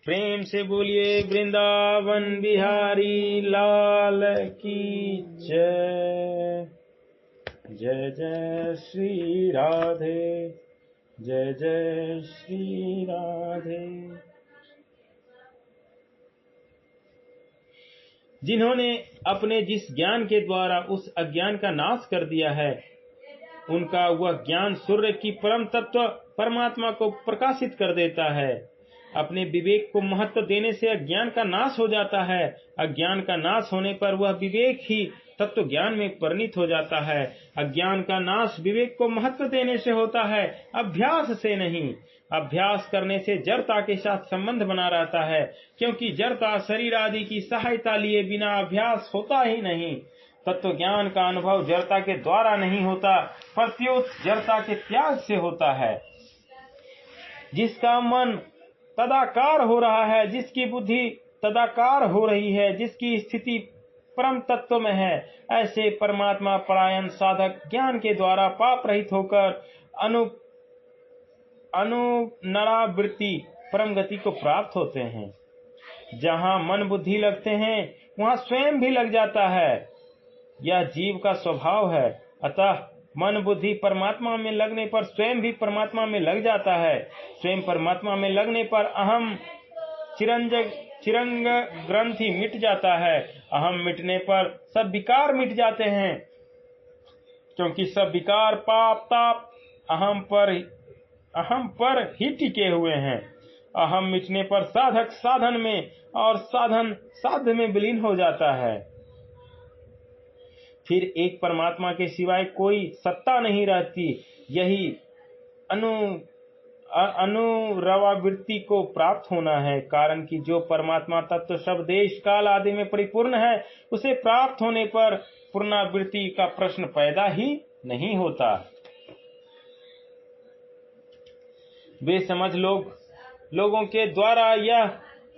प्रेम से बोलिए वृंदावन बिहारी लाल की जय। जय जय श्री राधे, जय जय श्री राधे। जिन्होंने अपने जिस ज्ञान के द्वारा उस अज्ञान का नाश कर दिया है, उनका वह ज्ञान सूर्य की परम तत्व परमात्मा को प्रकाशित कर देता है। अपने विवेक को महत्व देने से अज्ञान का नाश हो जाता है। अज्ञान का नाश होने पर वह विवेक ही तत्व ज्ञान में परिणित हो जाता है। अज्ञान का नाश विवेक को महत्व देने से होता है, अभ्यास से नहीं। अभ्यास करने से जड़ता के साथ संबंध बना रहता है, क्योंकि जड़ता शरीर आदि की सहायता लिए बिना अभ्यास होता ही नहीं। तत्व ज्ञान का अनुभव जड़ता के द्वारा नहीं होता, प्रत्युत जड़ता के त्याग से होता है। जिसका मन तदाकार हो रहा है, जिसकी बुद्धि तदाकार हो रही है, जिसकी स्थिति परम तत्व में है, ऐसे परमात्मा परायण साधक ज्ञान के द्वारा पाप रहित होकर अनुनरावृत्ति परम गति को प्राप्त होते हैं। जहाँ मन बुद्धि लगते हैं, वहाँ स्वयं भी लग जाता है। यह जीव का स्वभाव है। अतः मन बुद्धि परमात्मा में लगने पर स्वयं भी परमात्मा में लग जाता है। स्वयं परमात्मा में लगने पर अहम चिरंग ग्रंथि मिट जाता है। अहम मिटने पर सब विकार मिट जाते हैं, क्योंकि सब विकार पाप ताप अहम पर ही टिके हुए हैं। अहम मिटने पर साधक साधन में और साधन साध्य में विलीन हो जाता है। फिर एक परमात्मा के सिवाय कोई सत्ता नहीं रहती। यही अनुरवावृत्ति को प्राप्त होना है। कारण कि जो परमात्मा तत्व सब देश काल आदि में परिपूर्ण है, उसे प्राप्त होने पर पूर्णावृत्ति का प्रश्न पैदा ही नहीं होता। बेसमझ लोगों के द्वारा यह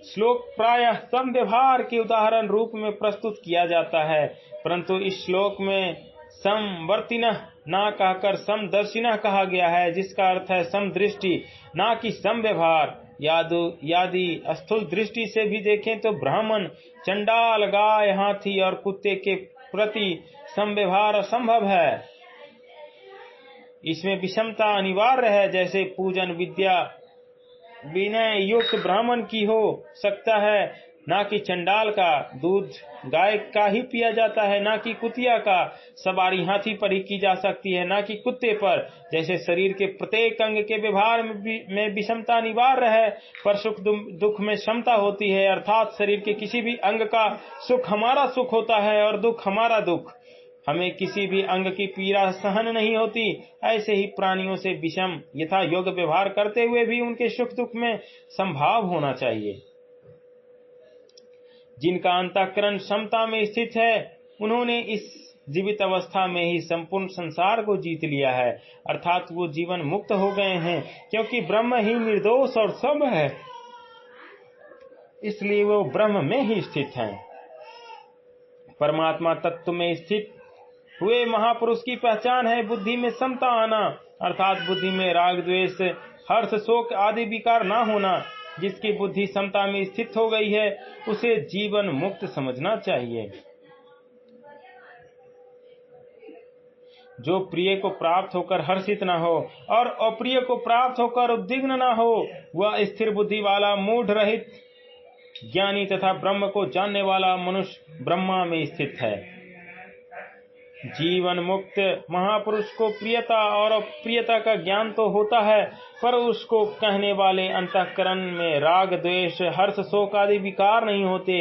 श्लोक प्रायः समव्यवहार के उदाहरण रूप में प्रस्तुत किया जाता है, परंतु इस श्लोक में समवर्तिनः ना कहकर समदर्शिनः कहा गया है, जिसका अर्थ है समदृष्टि, ना कि समव्यवहार। यदि स्थूल दृष्टि से भी देखें तो ब्राह्मण, चंडाल, गाय, हाथी और कुत्ते के प्रति समव्यवहार असंभव है। इसमें विषमता अनिवार्य है। जैसे पूजन विद्या विनय युक्त ब्राह्मण की हो सकता है, ना कि चंडाल का। दूध गाय का ही पिया जाता है, ना कि कुतिया का। सवारी हाथी पर ही की जा सकती है, ना कि कुत्ते पर। जैसे शरीर के प्रत्येक अंग के व्यवहार में विषमता अनिवार्य है, पर सुख दुख में समता होती है। अर्थात शरीर के किसी भी अंग का सुख हमारा सुख होता है और दुख हमारा दुख। हमें किसी भी अंग की पीड़ा सहन नहीं होती। ऐसे ही प्राणियों से विषम यथा योग व्यवहार करते हुए भी उनके सुख दुख में संभाव होना चाहिए। जिनका अंतःकरण समता में स्थित है, उन्होंने इस जीवित अवस्था में ही संपूर्ण संसार को जीत लिया है। अर्थात वो जीवन मुक्त हो गए हैं, क्योंकि ब्रह्म ही निर्दोष और सब है, इसलिए वो ब्रह्म में ही स्थित हैं। परमात्मा तत्व में स्थित हुए महापुरुष की पहचान है बुद्धि में समता आना, अर्थात बुद्धि में राग द्वेष हर्ष शोक आदि विकार ना होना। जिसकी बुद्धि समता में स्थित हो गई है, उसे जीवन मुक्त समझना चाहिए। जो प्रिय को प्राप्त होकर हर्षित न हो और अप्रिय को प्राप्त होकर उद्विग्न न हो, वह स्थिर बुद्धि वाला मूढ़ रहित ज्ञानी तथा ब्रह्म को जानने वाला मनुष्य ब्रह्मा में स्थित है। जीवन मुक्त महापुरुष को प्रियता और अप्रियता का ज्ञान तो होता है, पर उसको कहने वाले अंतःकरण में राग द्वेष हर्ष शोक आदि विकार नहीं होते।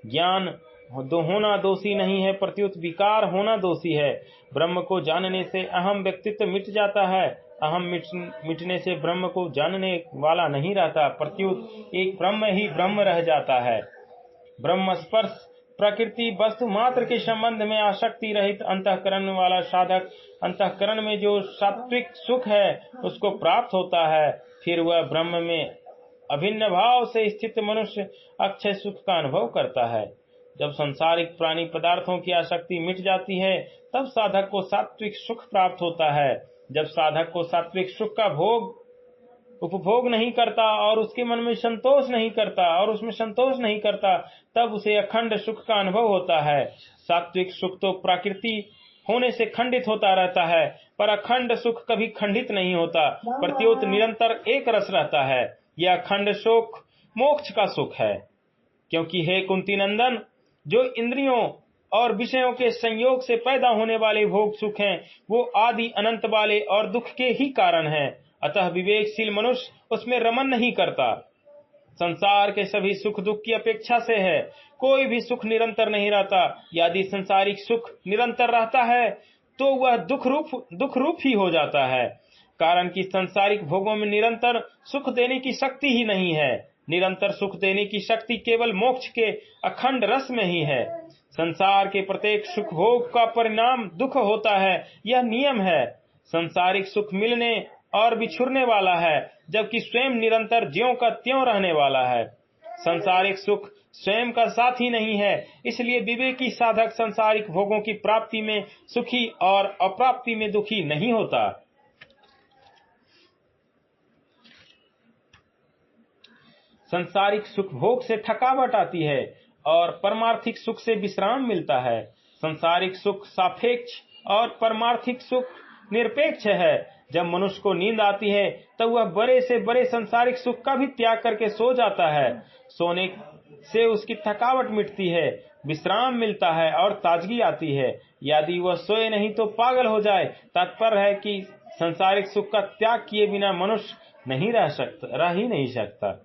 ज्ञान होना दोषी नहीं है, प्रत्युत विकार होना दोषी है। ब्रह्म को जानने से अहम व्यक्तित्व मिट जाता है। अहम मिटने से ब्रह्म को जानने वाला नहीं रहता, प्रत्युत एक ब्रह्म ही ब्रह्म रह जाता है। ब्रह्म स्पर्श प्रकृति वस्तु मात्र के संबंध में आसक्ति रहित अंतःकरण वाला साधक अंतःकरण में जो सात्विक सुख है उसको प्राप्त होता है। फिर वह ब्रह्म में अभिन्न भाव से स्थित मनुष्य अक्षय सुख का अनुभव करता है। जब सांसारिक प्राणी पदार्थों की आसक्ति मिट जाती है, तब साधक को सात्विक सुख प्राप्त होता है। जब साधक को सात्विक सुख का भोग उपभोग नहीं करता और उसके मन में संतोष नहीं करता और उसमें संतोष नहीं करता, तब उसे अखंड सुख का अनुभव होता है। सात्विक सुख तो प्रकृति होने से खंडित होता रहता है, पर अखंड सुख कभी खंडित नहीं होता, प्रत्युत निरंतर एक रस रहता है। यह अखंड सुख मोक्ष का सुख है, क्योंकि हे कुंती नंदन, जो इंद्रियों और विषयों के संयोग से पैदा होने वाले भोग सुख हैं, वो आदि अनंत वाले और दुख के ही कारण हैं। अतः विवेकशील मनुष्य उसमें रमन नहीं करता। संसार के सभी सुख दुख की अपेक्षा से है, कोई भी सुख निरंतर नहीं रहता। यदि संसारिक सुख निरंतर रहता है तो वह दुख रूप ही हो जाता है, कारण कि संसारिक भोगों में निरंतर सुख देने की शक्ति ही नहीं है। निरंतर सुख देने की शक्ति केवल मोक्ष के अखंड रस में ही है। संसार के प्रत्येक सुख भोग का परिणाम दुख होता है, यह नियम है। संसारिक सुख मिलने और बिछुड़ने वाला है, जबकि स्वयं निरंतर ज्यों का त्यों रहने वाला है। संसारिक सुख स्वयं का साथी नहीं है, इसलिए विवेकी साधक संसारिक भोगों की प्राप्ति में सुखी और अप्राप्ति में दुखी नहीं होता। संसारिक सुख भोग से थकावट आती है और परमार्थिक सुख से विश्राम मिलता है। संसारिक सुख सापेक्ष और परमार्थिक सुख निरपेक्ष है। जब मनुष्य को नींद आती है तब वह बड़े से बड़े संसारिक सुख का भी त्याग करके सो जाता है। सोने से उसकी थकावट मिटती है, विश्राम मिलता है और ताजगी आती है। यदि वह सोए नहीं तो पागल हो जाए। तात्पर्य है कि संसारिक सुख का त्याग किए बिना मनुष्य रह ही नहीं सकता।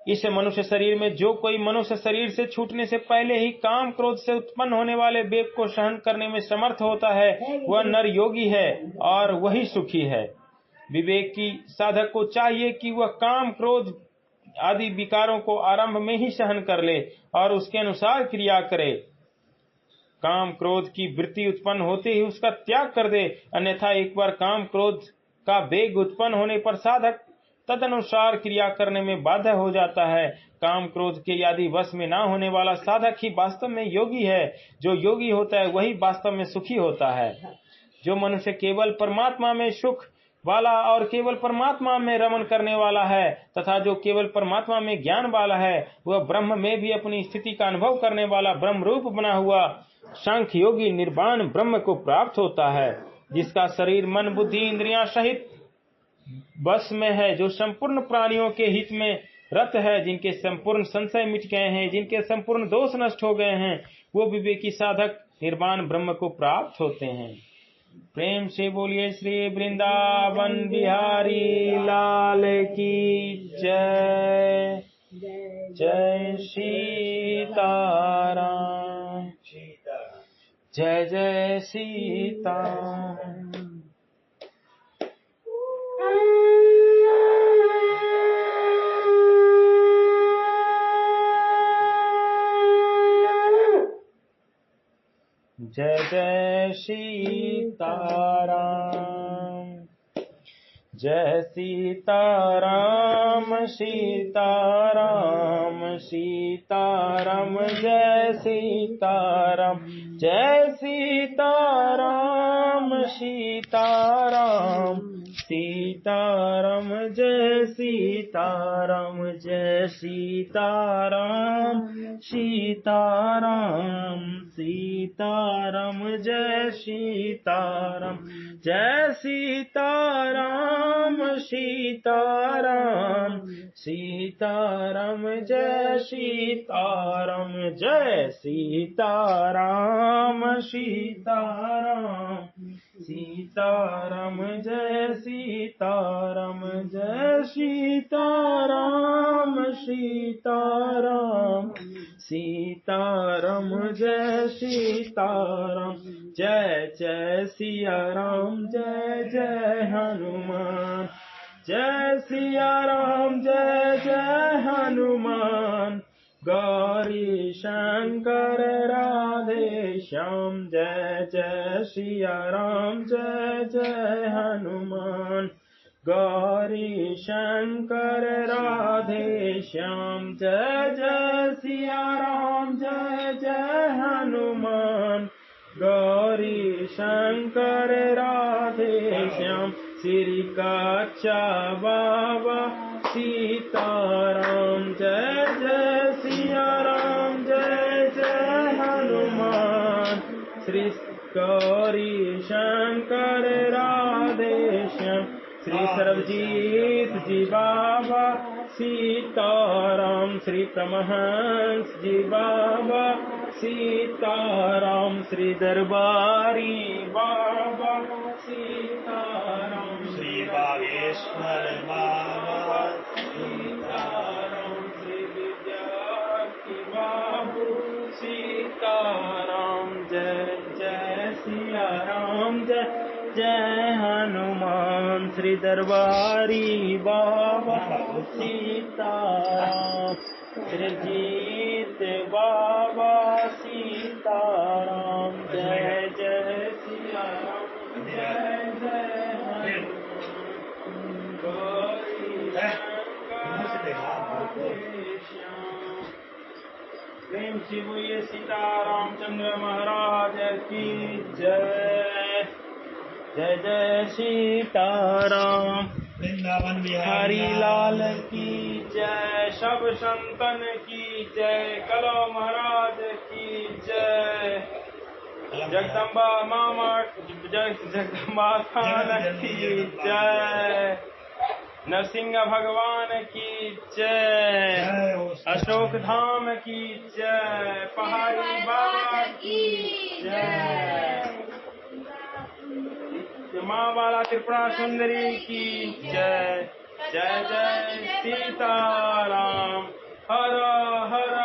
इस मनुष्य शरीर में जो कोई मनुष्य शरीर से छूटने से पहले ही काम क्रोध से उत्पन्न होने वाले वेग को सहन करने में समर्थ होता है, वह नर योगी है और वही सुखी है। विवेक की साधक को चाहिए कि वह काम क्रोध आदि विकारों को आरंभ में ही सहन कर ले और उसके अनुसार क्रिया करे। काम क्रोध की वृत्ति उत्पन्न होते ही उसका त्याग कर दे, अन्यथा एक बार काम क्रोध का वेग उत्पन्न होने पर साधक तदनुसार क्रिया करने में बाध्य हो जाता है। काम क्रोध के यदि वश में न होने वाला साधक ही वास्तव में योगी है। जो योगी होता है वही वास्तव में सुखी होता है। जो मनुष्य केवल परमात्मा में सुख वाला और केवल परमात्मा में रमन करने वाला है तथा जो केवल परमात्मा में ज्ञान वाला है, वह ब्रह्म में भी अपनी स्थिति का अनुभव करने वाला ब्रह्म रूप बना हुआ सांख्य योगी निर्वाण ब्रह्म को प्राप्त होता है, जिसका शरीर मन बुद्धि इंद्रियां सहित बस में है, जो संपूर्ण प्राणियों के हित में रत है, जिनके संपूर्ण संशय मिट गए हैं, जिनके संपूर्ण दोष नष्ट हो गए हैं, वो विवेकी साधक निर्वाण ब्रह्म को प्राप्त होते हैं। प्रेम से बोलिए श्री वृंदावन बिहारी लाल की जय। जय सीताराम, जय जय सीताराम। जय जय सीताराम, जय सीताराम सीताराम सीताराम, जय सीताराम, जय सीताराम सीताराम सीताराम, जय सीताराम, जय सीताराम सीताराम सीताराम, जय सीताराम, जय सीताराम सीताराम सीताराम, जय सीताराम, जय सीताराम सीताराम सीताराम, जय सीताराम, जय सीताराम सीताराम सीताराम, जय सीताराम, जय जय सिया राम, जय जय हनुमान, जय सिया राम, जय जय हनुमान, गौरी शंकर राधे श्याम, जय जय सिया राम, जय जय हनुमान, गौरी शंकर राधे श्याम, जय जय सिया राम, जय जय हनुमान, गौरी शंकर राधे श्याम, श्री कच्चा बाबा सीताराम। जय जय सिया राम, जय जय हनुमान। श्री गौरी शंकर राधे श्याम। श्री सर्वजीत जी बाबा सीताराम। श्री परमहंस जी बाबा सीताराम। श्री दरबारी बाबा सीताराम। श्री बागेश्वर बाबा सीताराम। श्री विद्यार्थी बाबू सीताराम। जय जय सिया राम, जय जय हनुमान। श्री दरबारी बाबा सीताराम। श्री जीत बाबा सीताराम। जय जय सिया राम, जय जय हनुमान। गौरी श्याम। प्रेम से बोलिए सीतारामचंद्र महाराज की जय। जय जय सीताराम। वृंदावन हरि लाल की जय। सब संतन की जय। कलो महाराज की जय। जगदम्बा मामा जगदम्बा खान की जय। नरसिंह भगवान की जय। अशोक धाम की जय। पहाड़ी बाबा की जय। माँ वाला त्रिपुरा सुंदरी की जय। जय जय सीताराम। हर हर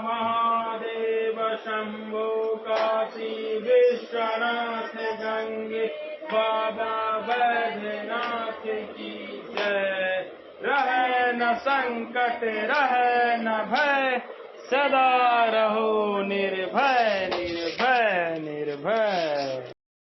महादेव शंभो काशी विश्वनाथ गंगे बाबा बैद्यनाथ की जय। रहे न संकट रहे न भय, सदा रहो निर्भय।